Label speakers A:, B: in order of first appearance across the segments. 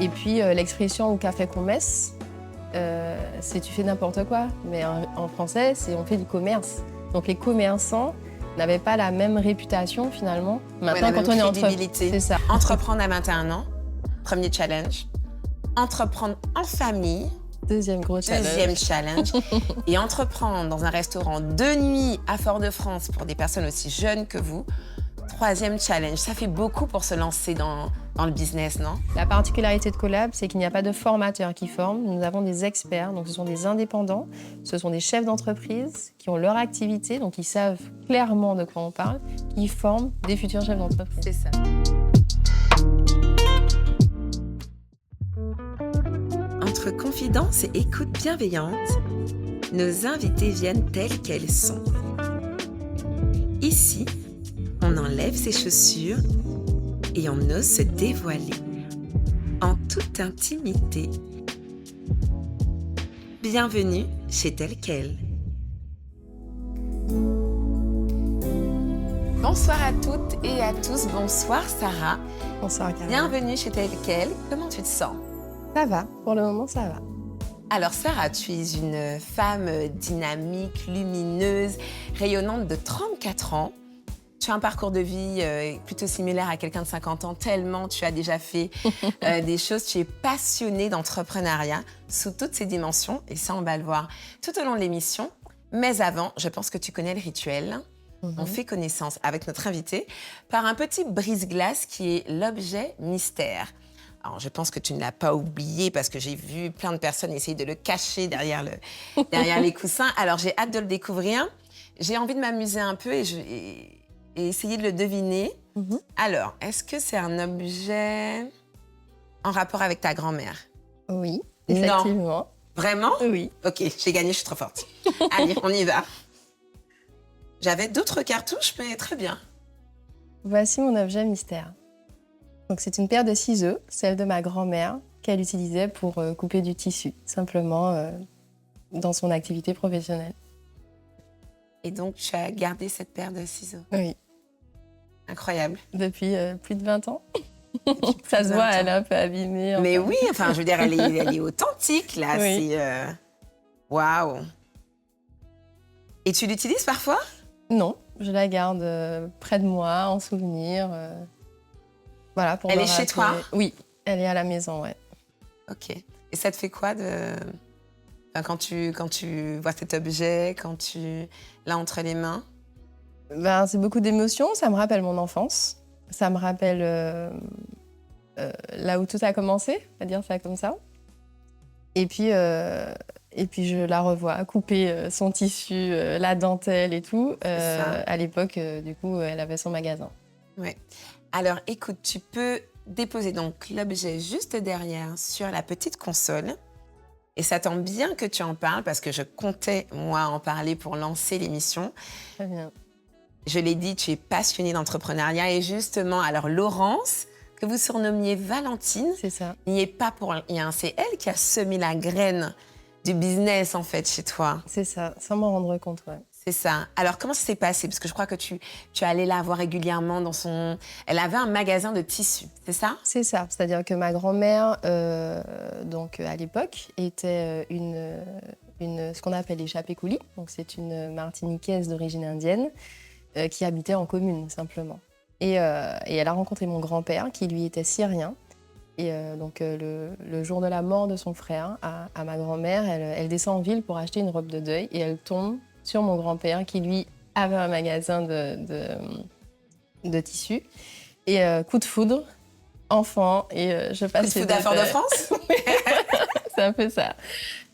A: Et puis l'expression au café commerce, c'est tu fais n'importe quoi. Mais en français, c'est on fait du commerce. Donc les commerçants n'avaient pas la même réputation finalement.
B: Maintenant,
A: quand on est
B: crédibilité.
A: c'est ça.
B: Entreprendre à 21 ans, premier challenge. Entreprendre en famille,
A: Deuxième gros challenge.
B: deuxième challenge. Et entreprendre dans un restaurant de nuit à Fort-de-France pour des personnes aussi jeunes que vous, troisième challenge. Ça fait beaucoup pour se lancer dans le business, non?
A: La particularité de Collab, c'est qu'il n'y a pas de formateurs qui forment. Nous avons des experts, donc ce sont des indépendants, ce sont des chefs d'entreprise qui ont leur activité, donc ils savent clairement de quoi on parle, qui forment des futurs chefs d'entreprise.
B: C'est ça. Entre confidence et écoute bienveillante, nos invités viennent tels qu'elles sont. Ici, on enlève ses chaussures et on ose se dévoiler en toute intimité. Bienvenue chez Telle Quelle. Bonsoir à toutes et à tous. Bonsoir Sarah.
A: Bonsoir Caroline.
B: Bienvenue chez Telle Quelle. Comment tu te sens?
A: Ça va, pour le moment ça va.
B: Alors Sarah, tu es une femme dynamique, lumineuse, rayonnante de 34 ans. Tu as un parcours de vie plutôt similaire à quelqu'un de 50 ans, tellement tu as déjà fait des choses. Tu es passionnée d'entrepreneuriat sous toutes ses dimensions, et ça, on va le voir tout au long de l'émission. Mais avant, je pense que tu connais le rituel. On fait connaissance avec notre invité par un petit brise-glace qui est l'objet mystère. Alors, je pense que tu ne l'as pas oublié parce que j'ai vu plein de personnes essayer de le cacher derrière les coussins. Alors, j'ai hâte de le découvrir. J'ai envie de m'amuser un peu et essayer de le deviner. Alors, est-ce que c'est un objet en rapport avec ta grand-mère?
A: Oui, effectivement.
B: Non. Vraiment?
A: Oui.
B: Ok, j'ai gagné, je suis trop forte. Allez, on y va. J'avais d'autres cartouches, mais très bien.
A: Voici mon objet mystère. Donc c'est une paire de ciseaux, celle de ma grand-mère, qu'elle utilisait pour couper du tissu, simplement dans son activité professionnelle.
B: Et donc, tu as gardé cette paire de ciseaux?
A: Oui.
B: Incroyable.
A: Depuis plus de 20 ans. Ça se voit, elle est un peu abîmée.
B: Mais oui, enfin, je veux dire, elle est authentique, là.
A: Oui.
B: C'est... Waouh. Et tu l'utilises parfois?
A: Non, je la garde près de moi, en souvenir. Voilà, pour
B: Elle
A: me
B: est chez
A: rappeler.
B: toi?
A: Oui, elle est à la maison, ouais.
B: Ok. Et ça te fait quoi enfin, quand tu vois cet objet, quand tu l'as entre les mains?
A: Ben, c'est beaucoup d'émotions, ça me rappelle mon enfance. Ça me rappelle là où tout a commencé, on va dire ça comme ça. Et puis je la revois couper son tissu, la dentelle et tout. À l'époque, du coup, elle avait son magasin.
B: Ouais. Alors, écoute, tu peux déposer donc l'objet juste derrière sur la petite console. Et ça tombe bien que tu en parles parce que je comptais, moi, en parler pour lancer l'émission.
A: Très bien.
B: Je l'ai dit, tu es passionnée d'entrepreneuriat et justement, alors Laurence, que vous surnommiez Valentine,
A: C'est ça.
B: n'y est pas pour rien. C'est elle qui a semé la graine du business, en fait, chez toi.
A: C'est ça, sans m'en rendre compte, ouais.
B: C'est ça. Alors, comment ça s'est passé? Parce que je crois que tu allais la voir régulièrement dans son... Elle avait un magasin de tissus, c'est ça?
A: C'est ça, c'est-à-dire que ma grand-mère, donc à l'époque, était ce qu'on appelle échappée coulis. Donc c'est une Martiniquaise d'origine indienne qui habitait en commune simplement. Et elle a rencontré mon grand-père qui lui était syrien. Et donc le jour de la mort de son frère à ma grand-mère, elle descend en ville pour acheter une robe de deuil et elle tombe sur mon grand-père qui lui avait un magasin de tissus. Et coup de foudre, enfant, et je passe...
B: Coup de foudre à Fort-de-France?
A: C'est un peu ça.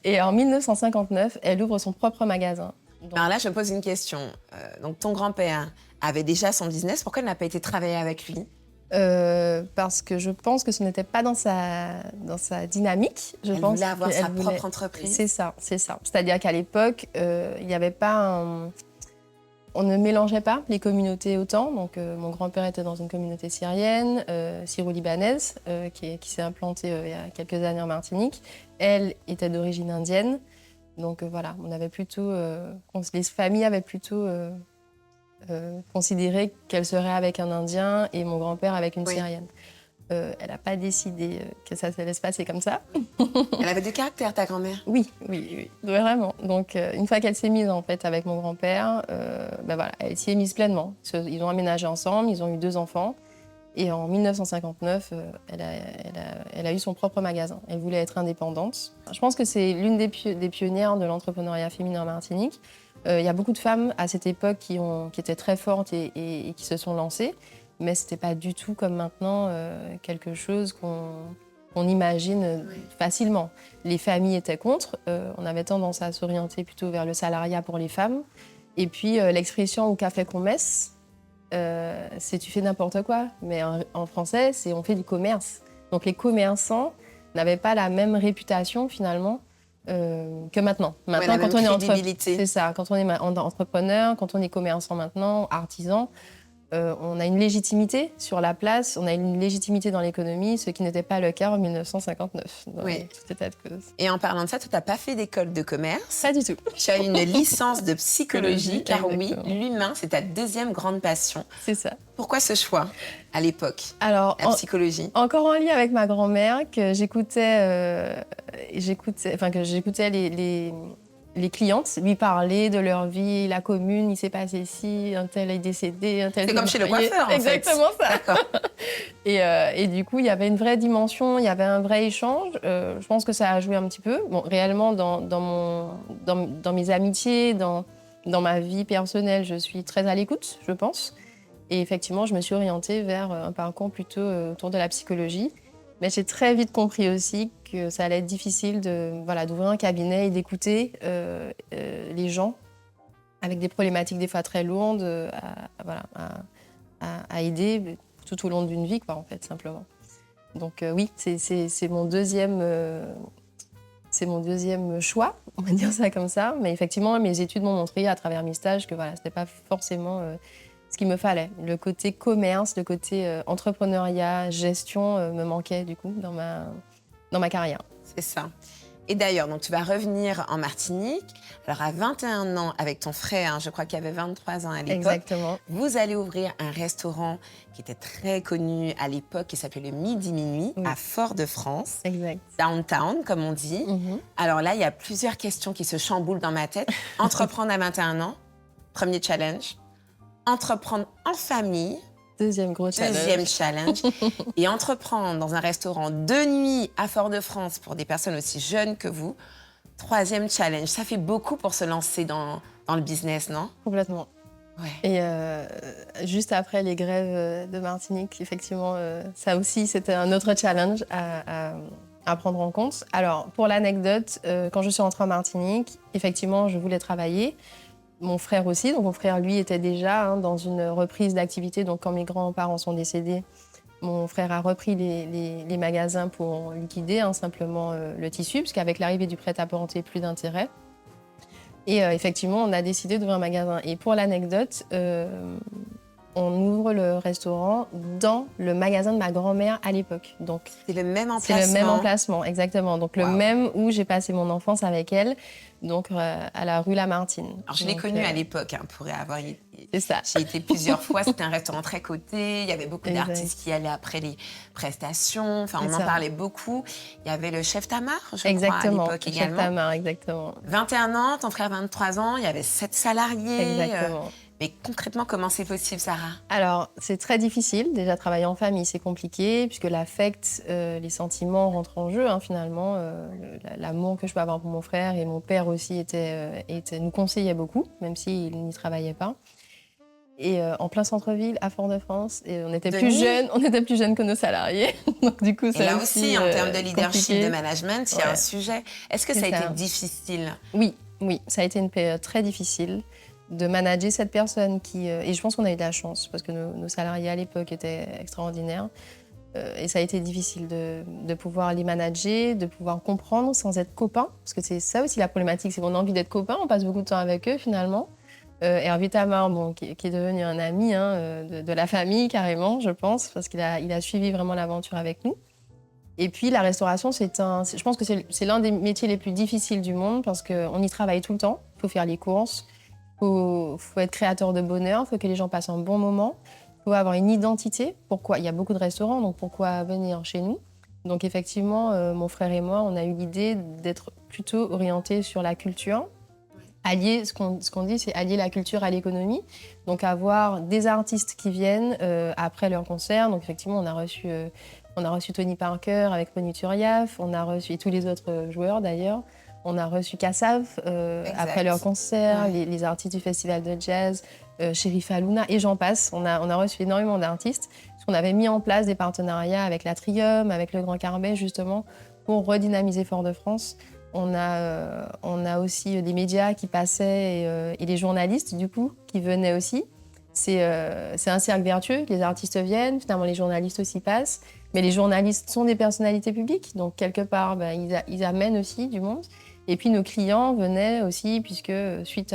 A: Et en 1959, elle ouvre son propre magasin. Donc...
B: Alors là, je me pose une question. Donc ton grand-père avait déjà son business, pourquoi il n'a pas été travailler avec lui?
A: Parce que je pense que ce n'était pas dans sa dynamique.
B: Elle voulait avoir sa propre entreprise.
A: C'est ça, c'est ça. C'est-à-dire qu'à l'époque, il n'y avait pas on ne mélangeait pas les communautés autant. Donc mon grand-père était dans une communauté syrienne, syro-libanaise, qui s'est implantée il y a quelques années en Martinique. Elle était d'origine indienne. Donc voilà, on avait plutôt, les familles avaient plutôt considéré qu'elle serait avec un Indien et mon grand-père avec une Syrienne. Elle n'a pas décidé que ça se laisse passer comme ça.
B: Elle avait du caractère, ta grand-mère?
A: Oui, vraiment. Donc, une fois qu'elle s'est mise en fait avec mon grand-père, voilà, elle s'y est mise pleinement. Ils ont aménagé ensemble, ils ont eu 2 enfants. Et en 1959, elle a eu son propre magasin. Elle voulait être indépendante. Je pense que c'est l'une des pionnières de l'entrepreneuriat féminin en Martinique. Il y a beaucoup de femmes à cette époque qui étaient très fortes et qui se sont lancées, mais ce n'était pas du tout comme maintenant quelque chose qu'on imagine facilement. Les familles étaient contre. On avait tendance à s'orienter plutôt vers le salariat pour les femmes. Et puis l'expression « au café qu'on messe », c'est tu fais n'importe quoi, mais en français, c'est on fait du commerce. Donc les commerçants n'avaient pas la même réputation finalement que maintenant. Maintenant, quand on est c'est ça, quand on est entrepreneur, quand on est commerçant maintenant, artisan, on a une légitimité sur la place, on a une légitimité dans l'économie, ce qui n'était pas le cas en 1959. Tout état de cause.
B: Et en parlant de ça, tu n'as pas fait d'école de commerce.
A: Pas du tout.
B: Tu as une licence de psychologie, car
A: exactement.
B: oui, l'humain, c'est ta deuxième grande passion.
A: C'est ça.
B: Pourquoi ce choix à l'époque?
A: Alors,
B: la psychologie.
A: Encore en lien avec ma grand-mère, que j'écoutais les clientes lui parlaient de leur vie, la commune, il s'est passé ci, un tel est décédé, un tel...
B: C'est comme chez le coiffeur, en
A: Exactement
B: fait.
A: ça.
B: D'accord.
A: Et du coup, il y avait une vraie dimension, il y avait un vrai échange. Je pense que ça a joué un petit peu. Bon, réellement, dans mes amitiés, dans ma vie personnelle, je suis très à l'écoute, je pense. Et effectivement, je me suis orientée vers un parcours plutôt autour de la psychologie. Mais j'ai très vite compris aussi que ça allait être difficile d'ouvrir un cabinet et d'écouter les gens avec des problématiques des fois très lourdes à aider tout au long d'une vie, quoi, en fait, simplement. Donc oui, c'est mon deuxième choix, on va dire ça comme ça. Mais effectivement, mes études m'ont montré à travers mes stages que voilà, c'était pas forcément ce qu'il me fallait. Le côté commerce, le côté entrepreneuriat, gestion me manquait du coup dans ma carrière.
B: C'est ça. Et d'ailleurs, donc tu vas revenir en Martinique. Alors à 21 ans, avec ton frère, je crois qu'il avait 23 ans à l'époque.
A: Exactement.
B: Vous allez ouvrir un restaurant qui était très connu à l'époque, qui s'appelait le Midi Minuit, à Fort-de-France.
A: Exact.
B: Downtown, comme on dit. Alors là, il y a plusieurs questions qui se chamboulent dans ma tête. Entreprendre à 21 ans, premier challenge. Entreprendre en famille.
A: Deuxième gros challenge.
B: Deuxième challenge. Et entreprendre dans un restaurant de nuit à Fort-de-France pour des personnes aussi jeunes que vous. Troisième challenge. Ça fait beaucoup pour se lancer dans le business, non?
A: Complètement.
B: Ouais.
A: Et juste après les grèves de Martinique, effectivement, ça aussi, c'était un autre challenge à prendre en compte. Alors, pour l'anecdote, quand je suis rentrée en Martinique, effectivement, je voulais travailler. Mon frère aussi, donc mon frère, lui, était déjà dans une reprise d'activité. Donc, quand mes grands-parents sont décédés, mon frère a repris les magasins pour liquider simplement le tissu, puisqu'avec l'arrivée du prêt-à-porter, plus d'intérêt. Et effectivement, on a décidé d'ouvrir un magasin. Et pour l'anecdote, on ouvre le restaurant dans le magasin de ma grand-mère à l'époque. Donc,
B: c'est le même emplacement.
A: C'est le même emplacement, exactement. Donc, le même où j'ai passé mon enfance avec elle, donc à la rue Lamartine.
B: Alors, je l'ai connu à l'époque, pour avoir...
A: C'est ça.
B: J'y étais plusieurs fois, c'était un restaurant très coté, il y avait beaucoup d'artistes qui allaient après les prestations, enfin, on en parlait beaucoup. Il y avait le chef Tamar, je crois, à l'époque également.
A: Chef Tamar, exactement.
B: 21 ans, ton frère 23 ans, il y avait 7 salariés.
A: Exactement.
B: Mais concrètement, comment c'est possible, Sarah?
A: Alors, c'est très difficile. Déjà, travailler en famille, c'est compliqué, puisque l'affect, les sentiments rentrent en jeu, finalement. L'amour que je peux avoir pour mon frère et mon père aussi nous conseillait beaucoup, même s'il n'y travaillait pas. Et en plein centre-ville, à Fort-de-France, et on était plus jeunes que nos salariés. Donc, du coup,
B: et là aussi, en termes de leadership,
A: compliqué.
B: de management, il y a un sujet. Est-ce que ça a été difficile?
A: Oui, ça a été une période très difficile de manager cette personne et je pense qu'on a eu de la chance parce que nos salariés à l'époque étaient extraordinaires et ça a été difficile de pouvoir les manager, de pouvoir comprendre sans être copains, parce que c'est ça aussi la problématique, c'est qu'on a envie d'être copains, on passe beaucoup de temps avec eux finalement. Hervé Tamar, qui est devenu un ami de la famille carrément, je pense, parce qu'il a suivi vraiment l'aventure avec nous. Et puis la restauration, je pense que c'est l'un des métiers les plus difficiles du monde parce qu'on y travaille tout le temps, il faut faire les courses. Il faut être créateur de bonheur, il faut que les gens passent un bon moment. Il faut avoir une identité. Pourquoi? Il y a beaucoup de restaurants, donc pourquoi venir chez nous? Donc effectivement, mon frère et moi, on a eu l'idée d'être plutôt orientés sur la culture. Allier, ce qu'on dit, c'est allier la culture à l'économie. Donc avoir des artistes qui viennent après leur concert. Donc effectivement, on a reçu Tony Parker avec Pony Turiaf, on a reçu et tous les autres joueurs d'ailleurs. On a reçu Kassav après leur concert,
B: Ouais.
A: les artistes du festival de jazz, Chérif Alouna et j'en passe. On a reçu énormément d'artistes parce qu'on avait mis en place des partenariats avec l'Atrium, avec le Grand Carbet justement pour redynamiser Fort-de-France. On a aussi des médias qui passaient et les journalistes du coup qui venaient aussi. C'est un cercle vertueux, les artistes viennent, finalement les journalistes aussi passent. Mais les journalistes sont des personnalités publiques, donc quelque part, ils amènent aussi du monde. Et puis nos clients venaient aussi, puisque suite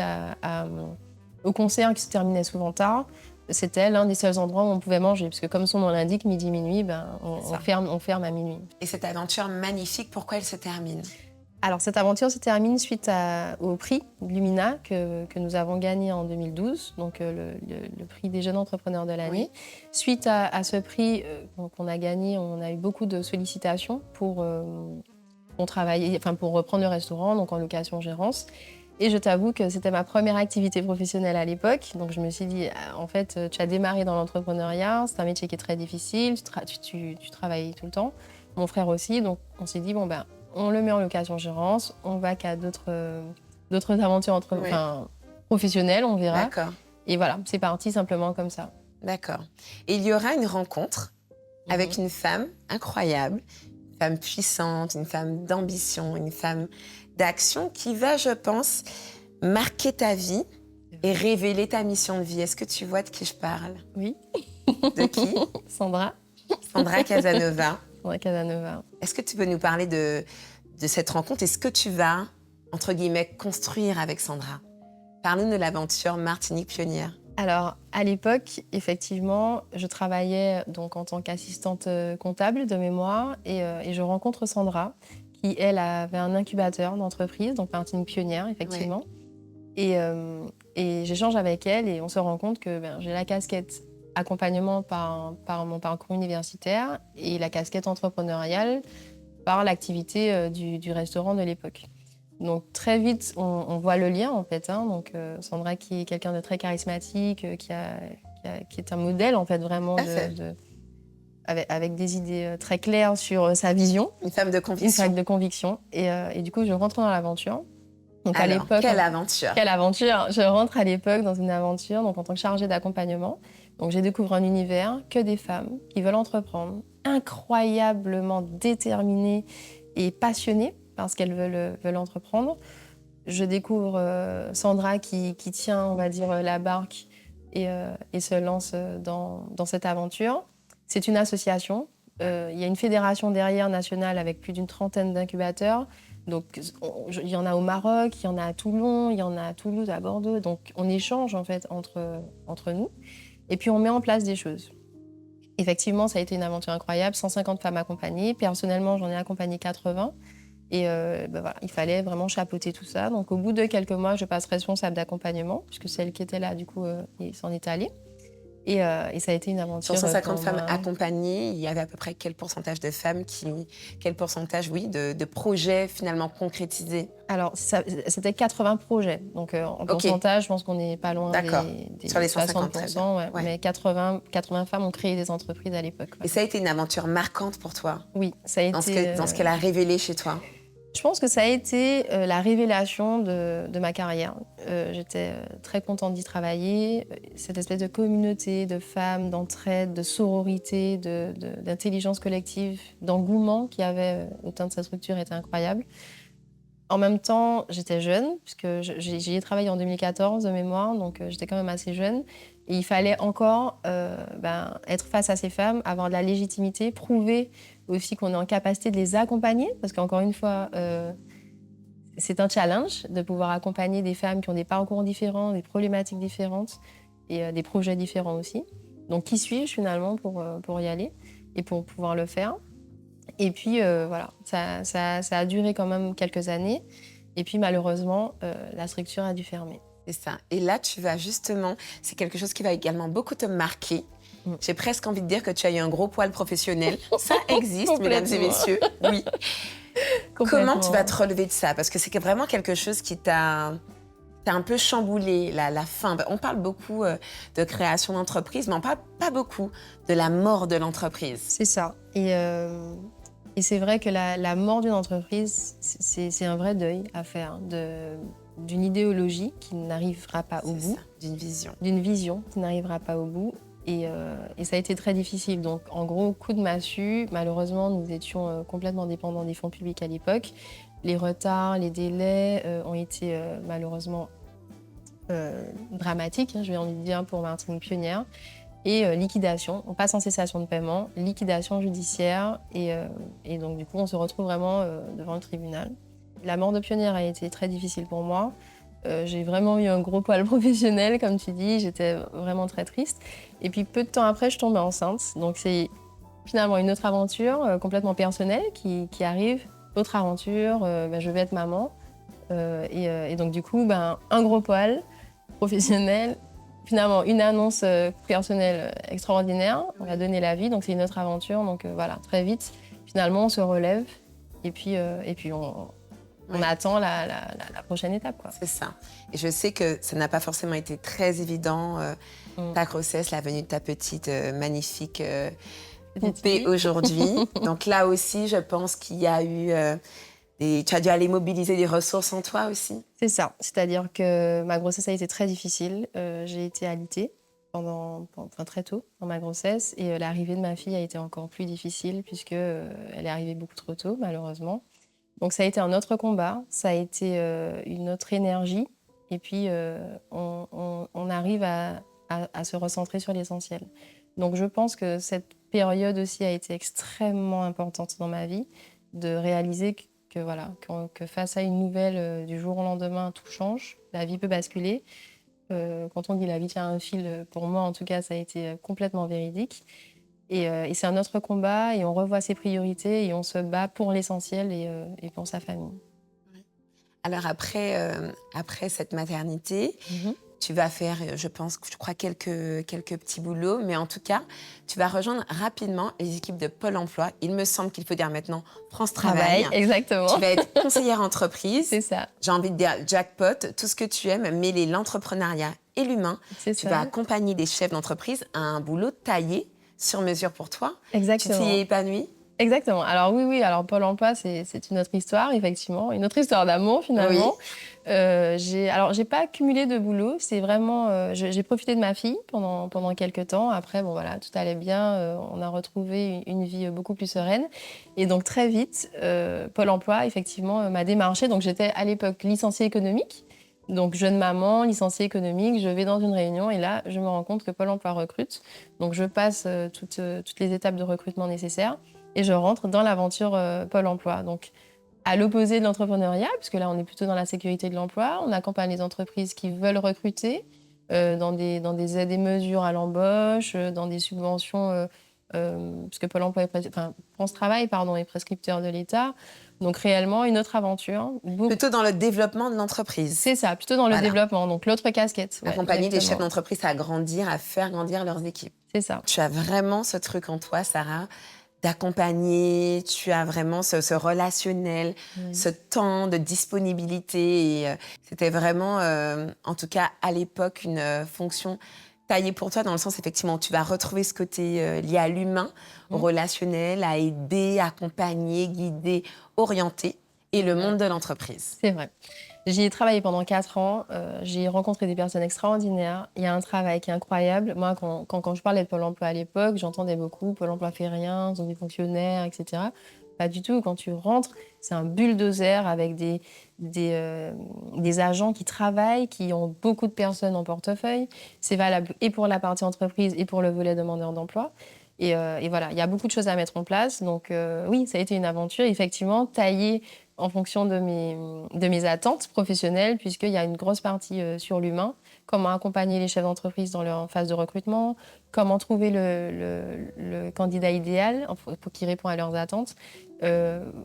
A: au concert qui se terminait souvent tard, c'était l'un des seuls endroits où on pouvait manger. Parce que comme son nom l'indique, midi, minuit, on ferme à minuit.
B: Et cette aventure magnifique, pourquoi elle se termine?
A: Alors cette aventure se termine suite au prix Lumina que nous avons gagné en 2012, donc le prix des jeunes entrepreneurs de l'année. Oui. Suite à ce prix qu'on a gagné, on a eu beaucoup de sollicitations pour travailler, pour reprendre le restaurant, donc en location-gérance. Et je t'avoue que c'était ma première activité professionnelle à l'époque. Donc je me suis dit, en fait, tu as démarré dans l'entrepreneuriat, c'est un métier qui est très difficile, tu travailles tout le temps. Mon frère aussi, donc on s'est dit, on le met en location-gérance, on va qu'à d'autres aventures professionnelles, on verra.
B: D'accord.
A: Et voilà, c'est parti simplement comme ça.
B: D'accord. Et il y aura une rencontre avec une femme incroyable, une femme puissante, une femme d'ambition, une femme d'action qui va, je pense, marquer ta vie et révéler ta mission de vie. Est-ce que tu vois de qui je parle?
A: Oui.
B: De qui?
A: Sandra.
B: Sandra Casanova.
A: Sandra Casanova.
B: Est-ce que tu peux nous parler de cette rencontre et ce que tu vas, entre guillemets, construire avec Sandra? Parle-nous de l'aventure Martinique Pionnière.
A: Alors, à l'époque, effectivement, je travaillais donc en tant qu'assistante comptable de mémoire et je rencontre Sandra, qui, elle, avait un incubateur d'entreprise, donc Martinique Pionnière, effectivement. Oui. Et j'échange avec elle et on se rend compte que j'ai la casquette accompagnement par mon parcours universitaire et la casquette entrepreneuriale par l'activité du restaurant de l'époque. Donc très vite, on voit le lien en fait. Donc Sandra qui est quelqu'un de très charismatique, qui est un modèle en fait vraiment avec des idées très claires sur sa vision.
B: Une femme de conviction.
A: Une femme de conviction. Et du coup, je rentre dans l'aventure.
B: Donc alors, à l'époque, quelle aventure?
A: Quelle aventure! Je rentre à l'époque dans une aventure donc en tant que chargée d'accompagnement. Donc je découvre un univers que des femmes qui veulent entreprendre, incroyablement déterminées et passionnées par ce qu'elles veulent entreprendre. Je découvre Sandra qui tient, on va dire, la barque et se lance dans cette aventure. C'est une association. Il y a une fédération derrière nationale avec plus d'une trentaine d'incubateurs. Donc, il y en a au Maroc, il y en a à Toulon, il y en a à Toulouse, à Bordeaux. Donc, on échange en fait entre nous. Et puis, on met en place des choses. Effectivement, ça a été une aventure incroyable. 150 femmes accompagnées. Personnellement, j'en ai accompagné 80. Et voilà, il fallait vraiment chapeauter tout ça. Donc, au bout de quelques mois, je passe responsable d'accompagnement, puisque celle qui était là, du coup, s'en est allée. Et ça a été une aventure.
B: Sur 150 femmes accompagnées, il y avait à peu près quel pourcentage de femmes quel pourcentage, de projets finalement concrétisés?
A: Alors, c'était 80 projets. Donc, en pourcentage, je pense qu'on n'est pas loin des
B: sur les
A: 60%. Ouais. Mais 80 femmes ont créé des entreprises à l'époque. Ouais.
B: Et ça a été une aventure marquante pour toi?
A: Oui, ça a été.
B: Dans ce qu'elle a révélé chez toi?
A: Je pense que ça a été la révélation de ma carrière. J'étais très contente d'y travailler. Cette espèce de communauté de femmes, d'entraide, de sororité, d'intelligence collective, d'engouement qu'il y avait au sein de cette structure était incroyable. En même temps, j'étais jeune, puisque j'y ai travaillé en 2014 de mémoire, donc j'étais quand même assez jeune. Et il fallait encore être face à ces femmes, avoir de la légitimité, prouver aussi qu'on est en capacité de les accompagner, parce qu'encore une fois, c'est un challenge de pouvoir accompagner des femmes qui ont des parcours différents, des problématiques différentes et des projets différents aussi. Donc, qui suis-je finalement pour y aller et pour pouvoir le faire? Et puis, voilà, ça a duré quand même quelques années. Et puis, malheureusement, la structure a dû fermer.
B: C'est ça. Et là, tu vas justement, c'est quelque chose qui va également beaucoup te marquer. J'ai presque envie de dire que tu as eu un gros poil professionnel. Ça existe, mesdames et
A: Complètement.
B: messieurs. Oui. Comment tu vas te relever de ça? Parce que c'est vraiment quelque chose qui t'a un peu chamboulé, la fin. On parle beaucoup de création d'entreprise, mais on parle pas beaucoup de la mort de l'entreprise.
A: C'est ça. Et c'est vrai que la mort d'une entreprise, c'est un vrai deuil à faire d'une idéologie qui n'arrivera pas au bout.
B: Ça, d'une vision.
A: D'une vision qui n'arrivera pas au bout. Et ça a été très difficile. Donc, en gros, coup de massue. Malheureusement, nous étions complètement dépendants des fonds publics à l'époque. Les retards, les délais ont été malheureusement dramatiques, j'ai envie de dire, pour Martinique Pionnière. Et liquidation. On passe en cessation de paiement, liquidation judiciaire. Et donc, du coup, on se retrouve vraiment devant le tribunal. La mort de Pionnière a été très difficile pour moi. J'ai vraiment eu un gros poil professionnel, comme tu dis. J'étais vraiment très triste. Et puis, peu de temps après, je tombais enceinte. Donc, c'est finalement une autre aventure complètement personnelle qui arrive. Autre aventure, je vais être maman. Et donc, du coup, un gros poil professionnel. Finalement, une annonce personnelle extraordinaire. On a donné la vie, donc c'est une autre aventure. Donc voilà, très vite, finalement, on se relève. Et puis on attend la prochaine étape, quoi.
B: C'est ça. Et je sais que ça n'a pas forcément été très évident, ta grossesse, la venue de ta petite magnifique poupée aujourd'hui. Donc là aussi, je pense qu'il y a eu... tu as dû aller mobiliser des ressources en toi aussi.
A: C'est ça. C'est-à-dire que ma grossesse a été très difficile. J'ai été alitée très tôt dans ma grossesse. Et l'arrivée de ma fille a été encore plus difficile puisqu'elle est arrivée beaucoup trop tôt, malheureusement. Donc ça a été un autre combat, ça a été une autre énergie. Et puis on arrive à se recentrer sur l'essentiel. Donc je pense que cette période aussi a été extrêmement importante dans ma vie, de réaliser que face à une nouvelle du jour au lendemain, tout change, la vie peut basculer. Quand on dit la vie tient un fil, pour moi en tout cas, ça a été complètement véridique. Et c'est un autre combat et on revoit ses priorités et on se bat pour l'essentiel et pour sa famille.
B: Alors après cette maternité, tu vas faire, je crois, quelques petits boulots, mais en tout cas, tu vas rejoindre rapidement les équipes de Pôle emploi. Il me semble qu'il faut dire maintenant France Travail.
A: Exactement.
B: Tu vas être conseillère entreprise.
A: C'est ça.
B: J'ai envie de dire jackpot, tout ce que tu aimes, mêler l'entrepreneuriat et l'humain. Tu vas accompagner des chefs d'entreprise à un boulot taillé sur mesure pour toi.
A: Exactement.
B: Tu t'y es épanouie?
A: Exactement. Alors oui, alors Pôle emploi, c'est une autre histoire, effectivement, une autre histoire d'amour, finalement.
B: Oui.
A: J'ai pas cumulé de boulot, c'est vraiment... j'ai profité de ma fille pendant quelques temps. Après, bon, voilà, tout allait bien, on a retrouvé une vie beaucoup plus sereine. Et donc, très vite, Pôle emploi, effectivement, m'a démarché. Donc, j'étais à l'époque licenciée économique. Donc, jeune maman, licenciée économique, je vais dans une réunion et là, je me rends compte que Pôle emploi recrute. Donc, je passe toutes les étapes de recrutement nécessaires. Et je rentre dans l'aventure Pôle emploi. Donc, à l'opposé de l'entrepreneuriat, puisque là, on est plutôt dans la sécurité de l'emploi. On accompagne les entreprises qui veulent recruter dans des aides et mesures à l'embauche, dans des subventions, puisque Pôle emploi France Travail, est prescripteur de l'État. Donc, réellement, une autre aventure.
B: Plutôt dans le développement de l'entreprise.
A: C'est ça, plutôt dans le développement. Donc, l'autre casquette.
B: Accompagner des chefs d'entreprise à grandir, à faire grandir leurs équipes.
A: C'est ça.
B: Tu as vraiment ce truc en toi, Sarah, d'accompagner, tu as vraiment ce relationnel, ce temps de disponibilité. Et, c'était vraiment, en tout cas à l'époque, une fonction taillée pour toi, dans le sens, effectivement, tu vas retrouver ce côté lié à l'humain, au relationnel, à aider, accompagner, guider, orienter, et le monde de l'entreprise.
A: C'est vrai. J'y ai travaillé pendant 4 ans, j'ai rencontré des personnes extraordinaires. Il y a un travail qui est incroyable. Moi, quand je parlais de Pôle emploi à l'époque, j'entendais beaucoup « Pôle emploi fait rien, ils ont des fonctionnaires, etc. » Pas du tout. Quand tu rentres, c'est un bulldozer avec des agents qui travaillent, qui ont beaucoup de personnes en portefeuille. C'est valable et pour la partie entreprise et pour le volet demandeur d'emploi. Et voilà, il y a beaucoup de choses à mettre en place. Donc oui, ça a été une aventure, effectivement, taillée en fonction de mes attentes professionnelles, puisqu'il y a une grosse partie sur l'humain, comment accompagner les chefs d'entreprise dans leur phase de recrutement, comment trouver le candidat idéal pour qu'il réponde à leurs attentes,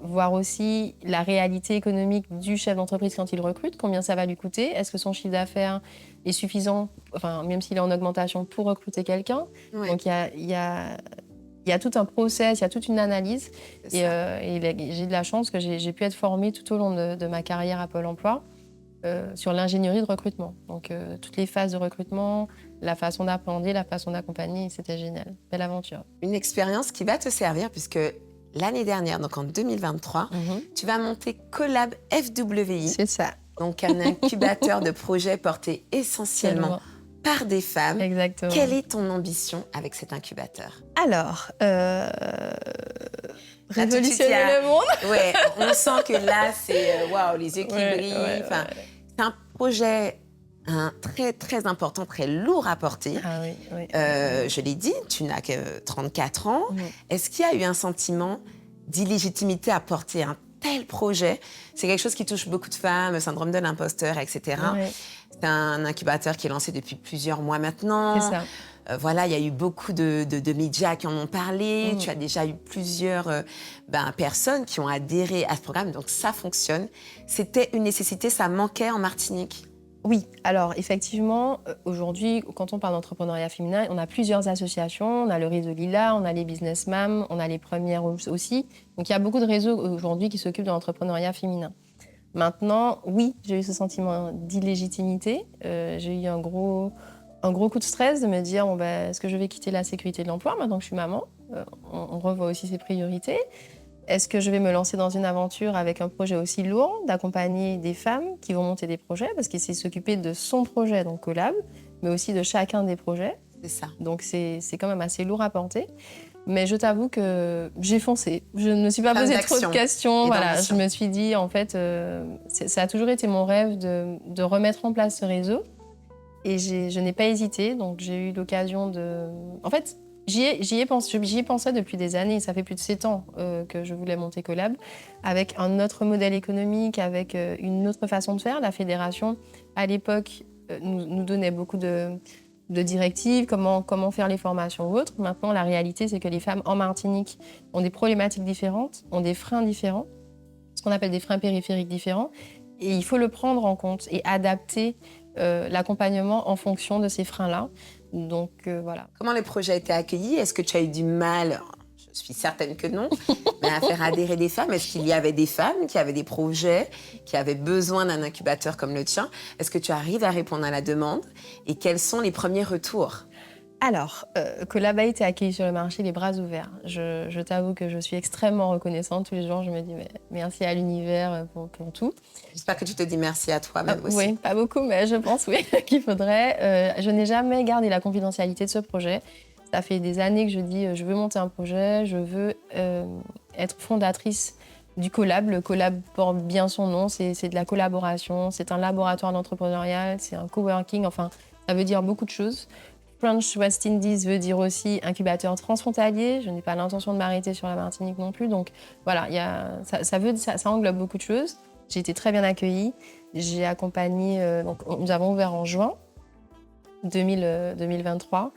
A: voir aussi la réalité économique du chef d'entreprise quand il recrute, combien ça va lui coûter, est-ce que son chiffre d'affaires est suffisant, enfin, même s'il est en augmentation, pour recruter quelqu'un.
B: Ouais.
A: Donc, il y a tout un process, il y a toute une analyse. Et j'ai de la chance que j'ai pu être formée tout au long de ma carrière à Pôle emploi sur l'ingénierie de recrutement. Donc, toutes les phases de recrutement, la façon d'appréhender, la façon d'accompagner, c'était génial. Belle aventure.
B: Une expérience qui va te servir puisque l'année dernière, donc en 2023, tu vas monter Collab FWI.
A: C'est ça.
B: Donc, un incubateur de projets porté essentiellement par des femmes.
A: Exactement.
B: Quelle est ton ambition avec cet incubateur?
A: Alors, révolutionner le monde.
B: Ouais, on sent que là, c'est waouh, les yeux qui brillent. Enfin, c'est un projet très, très important, très lourd à porter.
A: Ah oui, oui.
B: Je l'ai dit, tu n'as que 34 ans. Est-ce qu'il y a eu un sentiment d'illégitimité à porter un tel projet? C'est quelque chose qui touche beaucoup de femmes, syndrome de l'imposteur, etc. C'est un incubateur qui est lancé depuis plusieurs mois maintenant.
A: C'est ça.
B: Voilà, il y a eu beaucoup de médias qui en ont parlé. Tu as déjà eu plusieurs personnes qui ont adhéré à ce programme. Donc, ça fonctionne. C'était une nécessité, ça manquait en Martinique.
A: Oui, alors effectivement, aujourd'hui, quand on parle d'entrepreneuriat féminin, on a plusieurs associations. On a le réseau Lila, on a les Business Mams, on a les Premières aussi. Donc, il y a beaucoup de réseaux aujourd'hui qui s'occupent de l'entrepreneuriat féminin. Maintenant, oui, j'ai eu ce sentiment d'illégitimité. J'ai eu un gros coup de stress de me dire est-ce que je vais quitter la sécurité de l'emploi maintenant que je suis maman? On revoit aussi ses priorités. Est-ce que je vais me lancer dans une aventure avec un projet aussi lourd, d'accompagner des femmes qui vont monter des projets, parce que c'est s'occuper de son projet, donc Collab, mais aussi de chacun des projets.
B: C'est ça.
A: Donc c'est quand même assez lourd à porter. Mais je t'avoue que j'ai foncé. Je ne me suis pas posé trop de questions. Voilà, je me suis dit, en fait, ça a toujours été mon rêve de remettre en place ce réseau. Et je n'ai pas hésité. Donc j'ai eu l'occasion de... En fait, j'y ai pensé depuis des années. Ça fait plus de 7 ans que je voulais monter Collab, avec un autre modèle économique, avec une autre façon de faire. La fédération, à l'époque, nous donnait beaucoup de directives, comment faire les formations ou autres. Maintenant, la réalité, c'est que les femmes en Martinique ont des problématiques différentes, ont des freins différents, ce qu'on appelle des freins périphériques différents. Et il faut le prendre en compte et adapter l'accompagnement en fonction de ces freins-là. Donc, voilà.
B: Comment le projet a été accueilli? Est-ce que tu as eu du mal, je suis certaine que non, mais à faire adhérer des femmes? Est-ce qu'il y avait des femmes qui avaient des projets, qui avaient besoin d'un incubateur comme le tien? Est-ce que tu arrives à répondre à la demande? Et quels sont les premiers retours?
A: Alors, Collab a été accueilli sur le marché les bras ouverts. Je t'avoue que je suis extrêmement reconnaissante. Tous les jours, je me dis merci à l'univers pour tout.
B: J'espère que tu te dis merci à toi-même aussi.
A: Oui, pas beaucoup, mais je pense qu'il faudrait. Je n'ai jamais gardé la confidentialité de ce projet. Ça fait des années que je dis je veux monter un projet, je veux être fondatrice du Collab. Le Collab porte bien son nom, c'est de la collaboration, c'est un laboratoire d'entrepreneuriat, c'est un coworking, enfin, ça veut dire beaucoup de choses. French West Indies veut dire aussi incubateur transfrontalier. Je n'ai pas l'intention de m'arrêter sur la Martinique non plus. Donc voilà, ça englobe beaucoup de choses. J'ai été très bien accueillie. J'ai accompagné, nous avons ouvert en juin 2023.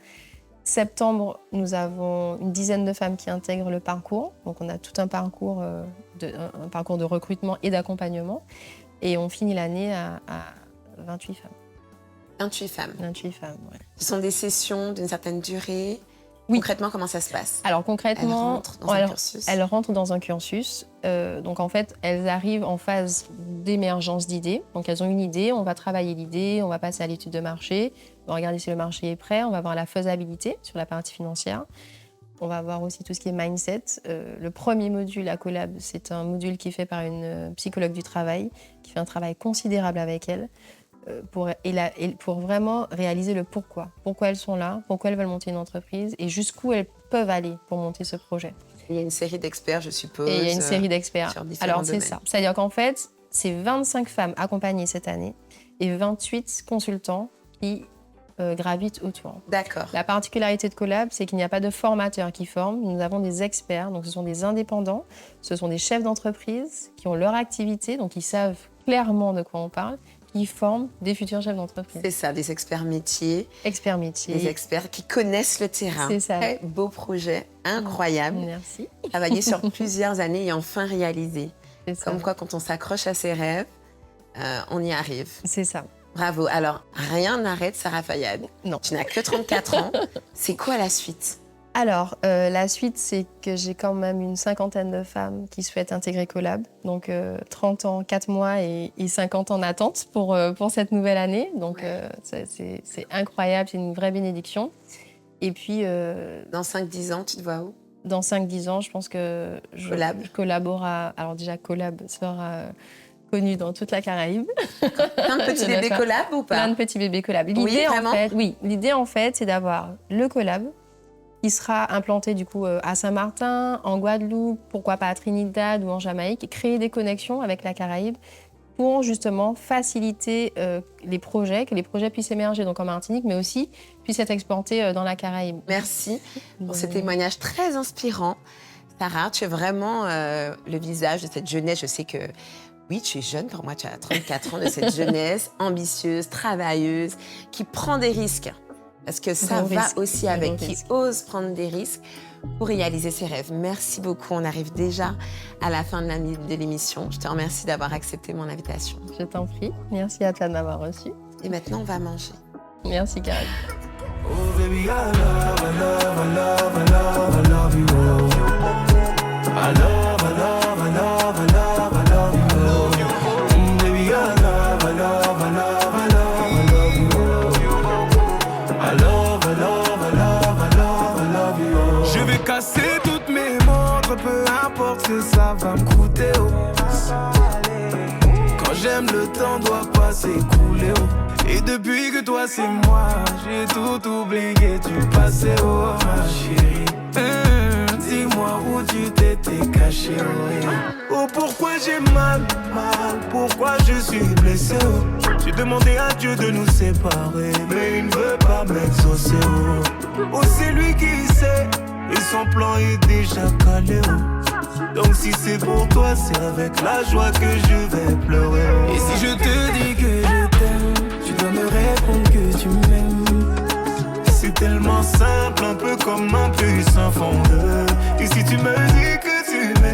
A: Septembre, nous avons une dizaine de femmes qui intègrent le parcours. Donc on a tout un parcours, un parcours de recrutement et d'accompagnement. Et on finit l'année à 28 femmes.
B: 28 femmes.
A: 28 femmes, oui.
B: Ce sont des sessions d'une certaine durée.
A: Oui.
B: Concrètement, comment ça se passe?
A: Alors concrètement,
B: elles rentrent
A: dans un cursus. Donc en fait, elles arrivent en phase d'émergence d'idées. Donc elles ont une idée, on va travailler l'idée, on va passer à l'étude de marché, on va regarder si le marché est prêt, on va voir la faisabilité sur la partie financière. On va voir aussi tout ce qui est mindset. Le premier module à Collab, c'est un module qui est fait par une psychologue du travail, qui fait un travail considérable avec elles. Pour vraiment réaliser le pourquoi. Pourquoi elles sont là, pourquoi elles veulent monter une entreprise et jusqu'où elles peuvent aller pour monter ce projet.
B: Il y a une série d'experts, je suppose.
A: Et il y a une série d'experts. Alors, c'est ça. C'est-à-dire qu'en fait, c'est 25 femmes accompagnées cette année et 28 consultants qui gravitent autour.
B: D'accord.
A: La particularité de Collab, c'est qu'il n'y a pas de formateurs qui forment. Nous avons des experts, donc ce sont des indépendants, ce sont des chefs d'entreprise qui ont leur activité, donc ils savent clairement de quoi on parle, qui forment des futurs chefs d'entreprise.
B: C'est ça, des experts métiers.
A: Experts métiers.
B: Des experts qui connaissent le terrain.
A: C'est ça.
B: Très beau projet, incroyable.
A: Merci.
B: Travailler sur plusieurs années et enfin réaliser.
A: C'est ça.
B: Comme quoi, quand on s'accroche à ses rêves, on y arrive.
A: C'est ça.
B: Bravo. Alors, rien n'arrête Sarah Fayad.
A: Non.
B: Tu n'as que 34 ans. C'est quoi la suite?
A: Alors, la suite, c'est que j'ai quand même une 50aine de femmes qui souhaitent intégrer Collab. Donc, 30 ans, 4 mois et 50 ans en attente pour cette nouvelle année. Donc, c'est incroyable, c'est une vraie bénédiction. Et puis...
B: Dans 5-10 ans, tu te vois où?
A: Dans 5-10 ans, je pense que
B: Collab.
A: Collab aura... Alors déjà, Collab sera connu dans toute la Caraïbe.
B: Plein de petits bébés Collab ou pas?
A: Plein de petits bébés Collab. L'idée, en fait, c'est d'avoir le Collab qui sera implanté du coup à Saint-Martin, en Guadeloupe, pourquoi pas à Trinidad ou en Jamaïque, et créer des connexions avec la Caraïbe pour justement faciliter les projets, que les projets puissent émerger donc en Martinique, mais aussi puissent être explantés dans la Caraïbe.
B: Merci pour ce témoignage très inspirant. Sarah, tu es vraiment le visage de cette jeunesse. Je sais que, oui, tu es jeune, pour moi tu as 34 ans, de cette jeunesse ambitieuse, travailleuse, qui prend des risques. Parce que ça va aussi avec, qui ose prendre des risques pour réaliser ses rêves. Merci beaucoup. On arrive déjà à la fin de l'émission. Je te remercie d'avoir accepté mon invitation.
A: Je t'en prie. Merci à toi de m'avoir reçue.
B: Et maintenant, on va manger.
A: Merci, Karine.
C: Oh baby, I love, I love, I love, I love, I love you. I love, I love, I love, I love, I love you. Baby, I love, I love, I love, I love, I love you. I love, I love, I love, I love, I love you. Je vais casser toutes mes montres, peu importe ce que ça va me coûter. Quand j'aime, le temps doit pas s'écouler. Et depuis que toi c'est moi, j'ai tout oublié, tu passais, oh ma chérie. Dis-moi où tu t'étais caché, oh pourquoi j'ai mal, pourquoi je suis blessé, oh. J'ai demandé à Dieu de nous séparer, mais il ne veut pas m'exaucer, oh c'est lui qui sait, et son plan est déjà calé, oh. Donc si c'est pour toi, c'est avec la joie que je vais pleurer, oh. Et si je te dis que je t'aime, tu dois me répondre que tu m'aimes. C'est tellement simple, un peu comme un puissant fondeur. Et si tu me dis que tu m'aimes,